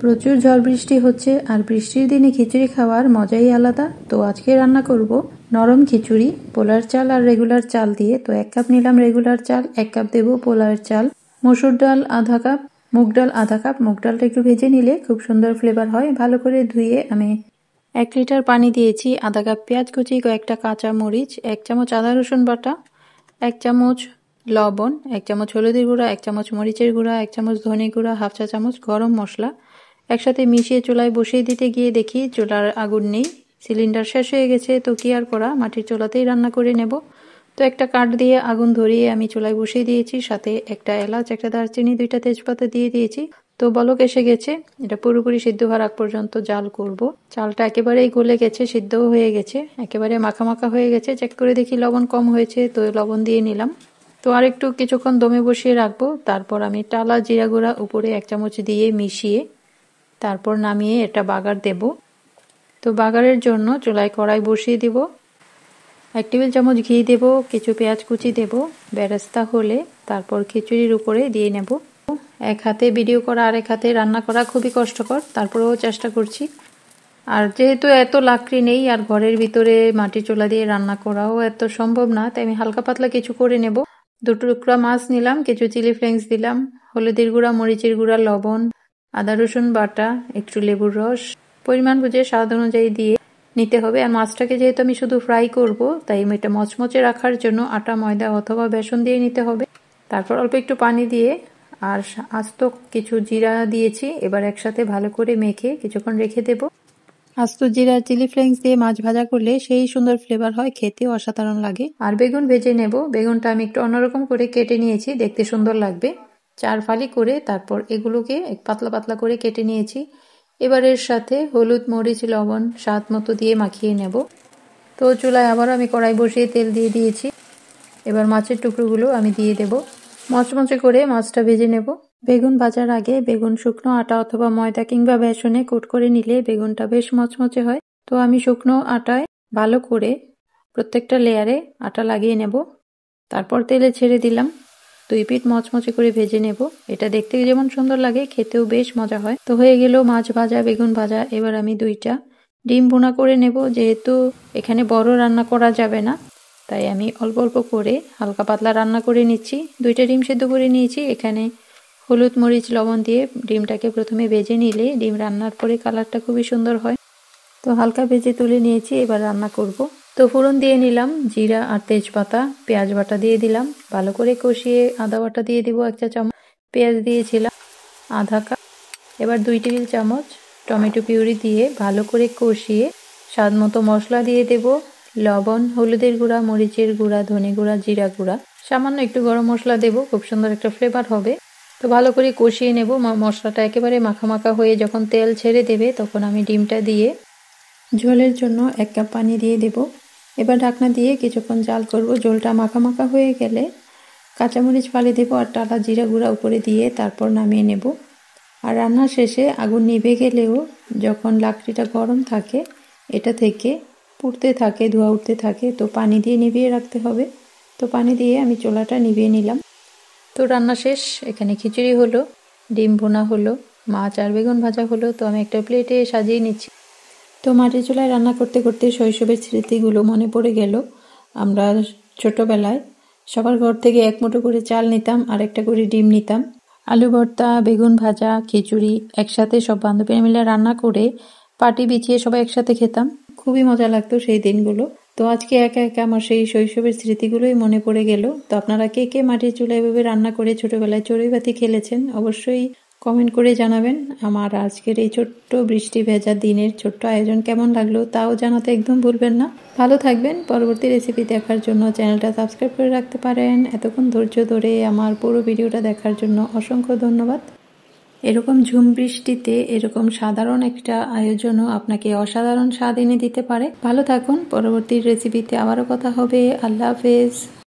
প্রচুর ঝড় বৃষ্টি হচ্ছে আর বৃষ্টির দিনে খিচুড়ি খাওয়ার মজাই আলাদা। তো আজকে রান্না করব নরম খিচুড়ি পোলার চাল আর রেগুলার চাল দিয়ে। তো 1 কাপ নিলাম রেগুলার চাল, 1 কাপ দেব পোলার চাল, মসুর ডাল আধা কাপ, মুগ ডাল আধা কাপ। মুগ ডালটা একটু ভেজে নিলে খুব সুন্দর ফ্লেভার হয়। ভালো করে ধুয়ে আমি 1 লিটার পানি দিয়েছি, আধা কাপ পেঁয়াজ কুচি, কয়েকটা কাঁচা মরিচ, 1 চামচ আদা রসুন বাটা, 1 চামচ লবণ, 1 চামচ হলুদের গুঁড়া, 1 চামচ মরিচের গুঁড়া, 1 চামচ ধনে গুঁড়া, হাফ চা চামচ গরম মশলা একসাথে মিশিয়ে চুলায় বসিয়ে দিতে গিয়ে দেখি চুলার আগুন নেই, সিলিন্ডার শেষ হয়ে গেছে। তো কি আর করা, মাটির চুলাতেই রান্না করে নেব। তো একটা কাঠ দিয়ে আগুন ধরিয়ে আমি চুলায় বসিয়ে দিয়েছি, সাথে একটা এলাচ, একটা দারচিনি, 2টা তেজপাতা দিয়ে দিয়েছি। তো বলক এসে গেছে, এটা পুরোপুরি সিদ্ধ হওয়ার আগ পর্যন্ত জাল করব। চালটা একেবারেই গলে গেছে, সিদ্ধও হয়ে গেছে, একেবারে মাখা মাখা হয়ে গেছে। চেক করে দেখি লবণ কম হয়েছে, তো লবণ দিয়ে নিলাম। তো আর একটু কিছুক্ষণ দমে বসিয়ে রাখবো। তারপর আমি টালা জিরা গুঁড়া উপরে 1 চামচ দিয়ে মিশিয়ে তারপর নামিয়ে এটা বাগার দেব। তো বাগারের জন্য চুলায় কড়াই বসিয়ে দিব, 1 টেবিল চামচ ঘি দেব, কিছু পেঁয়াজ কুচি দেব। বেরেস্তা হলে তারপর খিচুড়ির উপরে দিয়ে নেব। এক হাতে ভিডিও করা আর এক হাতে রান্না করা খুবই কষ্টকর, তারপরেও চেষ্টা করছি। আর যেহেতু এত লাকড়ি নেই আর ঘরের ভিতরে মাটির চুলা দিয়ে রান্না করাও এত সম্ভব না, তাই আমি হালকা পাতলা কিছু করে নেব। 2 টুকরা মাছ নিলাম, কিছু চিলি ফ্লেক্স দিলাম, হলুদের গুঁড়া, মরিচের গুঁড়া, লবণ, আদা রসুন বাটা, একটু লেবুর রস, পরিমাণ বুঝে স্বাদ অনুযায়ী দিয়ে নিতে হবে। আর মাছটাকে যেহেতু আমি শুধু ফ্রাই করব, তাই এটা মচমচে রাখার জন্য আটা, ময়দা অথবা বেসন দিয়ে নিতে হবে। তারপর অল্প একটু পানি দিয়ে আর আস্ত কিছু জিরা দিয়েছি। এবার একসাথে ভালো করে মেখে কিছুক্ষণ রেখে দেব। আস্ত জিরা, চিলি ফ্লেক্স দিয়ে মাছ ভাজা করলে সেই সুন্দর ফ্লেভার হয়, খেতেও অসাধারণ লাগে। আর বেগুন ভেজে নেব। বেগুনটা আমি একটু অন্যরকম করে কেটে নিয়েছি, দেখতে সুন্দর লাগবে। 4 ফালি করে তারপর এগুলোকে পাতলা পাতলা করে কেটে নিয়েছি। এবার এর সাথে হলুদ, মরিচ, লবণ স্বাদ মতো দিয়ে মাখিয়ে নেব। তো চুলায় আবার আমি কড়াই বসিয়ে তেল দিয়ে দিয়েছি। এবার মাছের টুকরোগুলো আমি দিয়ে দেব। মচমচে করে মাছটা ভেজে নেব। বেগুন ভাজার আগে বেগুন শুকনো আটা অথবা ময়দা কিংবা বেসনে কোট করে নিলে বেগুনটা বেশ মচমচে হয়। তো আমি শুকনো আটায় ভালো করে প্রত্যেকটা লেয়ারে আটা লাগিয়ে নেব। তারপর তেলে ছেড়ে দিলাম। 2 পিঠ মচমচে করে ভেজে নেব। এটা দেখতে যেমন সুন্দর লাগে, খেতেও বেশ মজা হয়। তো হয়ে গেল মাছ ভাজা, বেগুন ভাজা। এবার আমি 2টা ডিম ভুনা করে নেব। যেহেতু এখানে বড় রান্না করা যাবে না, তাই আমি অল্প অল্প করে হালকা পাতলা রান্না করে নিচ্ছি। 2টা ডিম সেদ্ধ করে নিয়েছি। এখানে হলুদ, মরিচ, লবণ দিয়ে ডিমটাকে প্রথমে ভেজে নিলে ডিম রান্নার পরে কালারটা খুবই সুন্দর হয়। তো হালকা ভেজে তুলে নিয়েছি, এবার রান্না করব। তো ফোড়ন দিয়ে নিলাম জিরা আর তেজপাতা, পেঁয়াজ বাটা দিয়ে দিলাম, ভালো করে কষিয়ে আদা বাটা দিয়ে দিব 1 চা চামচ, পেঁয়াজ দিয়েছিলাম আধা কাপ। এবার 2 টেবিল চামচ টমেটো পিউরি দিয়ে ভালো করে কষিয়ে স্বাদ মতো মশলা দিয়ে দেব, লবণ, হলুদের গুঁড়া, মরিচের গুঁড়া, ধনে গুঁড়া, জিরা গুঁড়া, সামান্য একটু গরম মশলা দেব, খুব সুন্দর একটা ফ্লেভার হবে। তো ভালো করে কষিয়ে নেব। মশলাটা একেবারে মাখা মাখা হয়ে যখন তেল ছেড়ে দেবে, তখন আমি ডিমটা দিয়ে ঝোলের জন্য 1 কাপ পানি দিয়ে দেব। এবার ঢাকনা দিয়ে কিছুক্ষণ জাল করব। ঝোলটা মাখা মাখা হয়ে গেলে কাঁচামরিচ ফালি দেব আর টালা জিরা গুঁড়া উপরে দিয়ে তারপর নামিয়ে নেব। আর রান্না শেষে আগুন নিভে গেলেও যখন লাকড়িটা গরম থাকে, এটা থেকে পুড়তে থাকে, ধোঁয়া উঠতে থাকে, তো পানি দিয়ে নিভিয়ে রাখতে হবে। তো পানি দিয়ে আমি চুলাটা নিভিয়ে নিলাম। তো রান্না শেষ। এখানে খিচুড়ি হলো, ডিম ভুনা হলো, মাছ আর বেগুন ভাজা হলো। তো আমি একটা প্লেটে সাজিয়ে নিচ্ছি। তো মাটির চুলায় রান্না করতে করতে শৈশবের স্মৃতিগুলো মনে পড়ে গেল। আমরা ছোটবেলায় সবার ঘর থেকে 1 মুঠো করে চাল নিতাম আর একটা করে ডিম নিতাম। আলু ভর্তা, বেগুন ভাজা, খিচুড়ি একসাথে সব বান্ধবীরা মিলে রান্না করে পাটি বিছিয়ে সবাই একসাথে খেতাম। খুবই মজা লাগতো সেই দিনগুলো। তো আজকে একা একা আমার সেই শৈশবের স্মৃতিগুলোই মনে পড়ে গেল। তো আপনারা কে কে মাটির চুলায় এভাবে রান্না করে ছোটবেলায় চড়ুইভাতি খেলেছেন, অবশ্যই কমেন্ট করে জানাবেন। আমার আজকের এই ছোট্ট বৃষ্টি ভেজা দিনের ছোট্ট আয়োজন কেমন লাগলো তাও জানাতে একদম ভুলবেন না। ভালো থাকবেন। পরবর্তী রেসিপি দেখার জন্য চ্যানেলটা সাবস্ক্রাইব করে রাখতে পারেন। এতক্ষণ ধৈর্য ধরে আমার পুরো ভিডিওটা দেখার জন্য অসংখ্য ধন্যবাদ। এরকম ঝুম বৃষ্টিতে এরকম সাধারণ একটা আয়োজনও আপনাকে অসাধারণ স্বাদ এনে দিতে পারে। ভালো থাকুন। পরবর্তী রেসিপিতে আবারও কথা হবে। আল্লাহ হাফেজ।